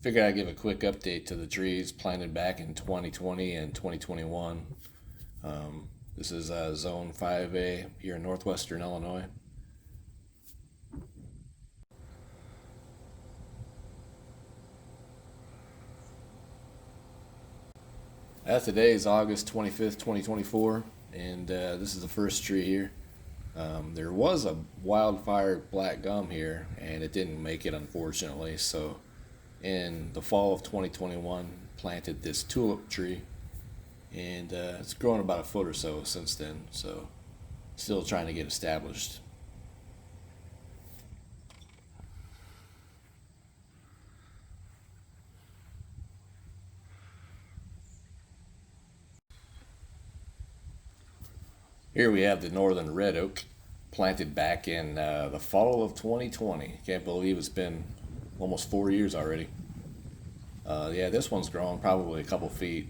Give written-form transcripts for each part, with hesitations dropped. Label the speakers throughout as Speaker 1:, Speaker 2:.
Speaker 1: Figured I'd give a quick update to the trees planted back in 2020 and 2021. This is Zone 5A here in northwestern Illinois. Today is August 25th, 2024, and this is the first tree here. There was a wildfire black gum here, and it didn't make it, unfortunately. So, in the fall of 2021, planted this tulip tree, and it's grown about a foot or so since then. So, still trying to get established. Here we have the northern red oak, planted back in the fall of 2020. Can't believe it's been almost 4 years already. Yeah, this one's grown probably a couple feet,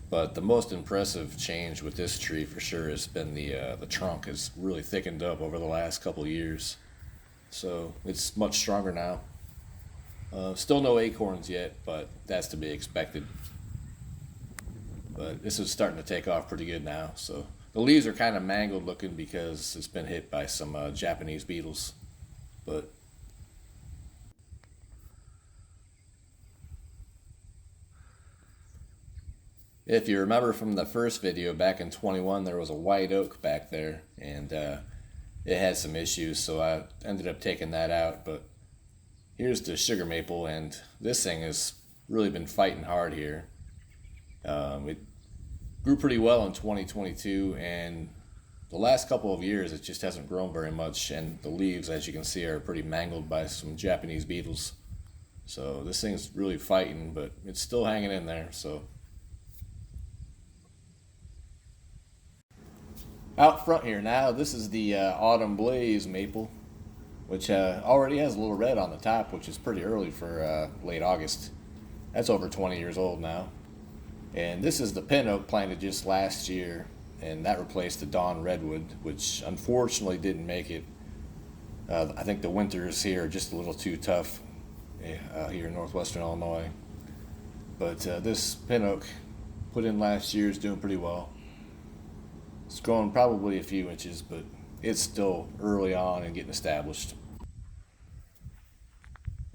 Speaker 1: but the most impressive change with this tree for sure has been the trunk has really thickened up over the last couple years. So it's much stronger now. Still no acorns yet, but that's to be expected. But this is starting to take off pretty good now. So the leaves are kind of mangled looking because it's been hit by some Japanese beetles. But if you remember from the first video back in 21, there was a white oak back there, and it had some issues, so I ended up taking that out. But here's the sugar maple, and this thing has really been fighting hard here. It grew pretty well in 2022, and the last couple of years it just hasn't grown very much, and the leaves, as you can see, are pretty mangled by some Japanese beetles. So this thing's really fighting, but it's still hanging in there. So out front here now, this is the Autumn Blaze maple, which already has a little red on the top, which is pretty early for late August. That's over 20 years old now. And this is the pin oak planted just last year, and that replaced the dawn redwood, which unfortunately didn't make it. I think the winters here are just a little too tough here in northwestern Illinois. But this pin oak put in last year is doing pretty well. It's growing probably a few inches, but it's still early on and getting established.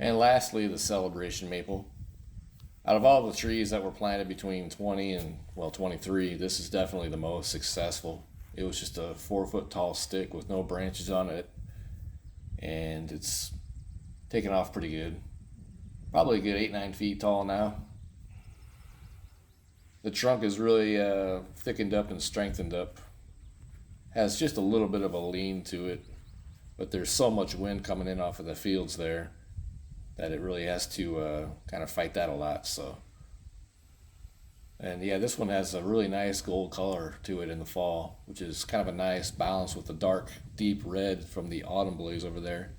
Speaker 1: And lastly, the celebration maple. Out of all the trees that were planted between 20 and 23, this is definitely the most successful. It was just a 4 foot tall stick with no branches on it, and it's taken off pretty good. Probably a good 8-9 feet tall now. The trunk is really thickened up and strengthened up. Has just a little bit of a lean to it, but there's so much wind coming in off of the fields there that it really has to kind of fight that a lot. So, and yeah, this one has a really nice gold color to it in the fall, which is kind of a nice balance with the dark, deep red from the Autumn Blaze over there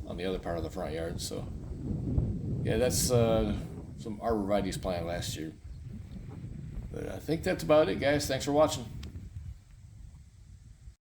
Speaker 1: on the other part of the front yard. So, yeah, that's some arborvitae's planted last year. But I think that's about it, guys. Thanks for watching.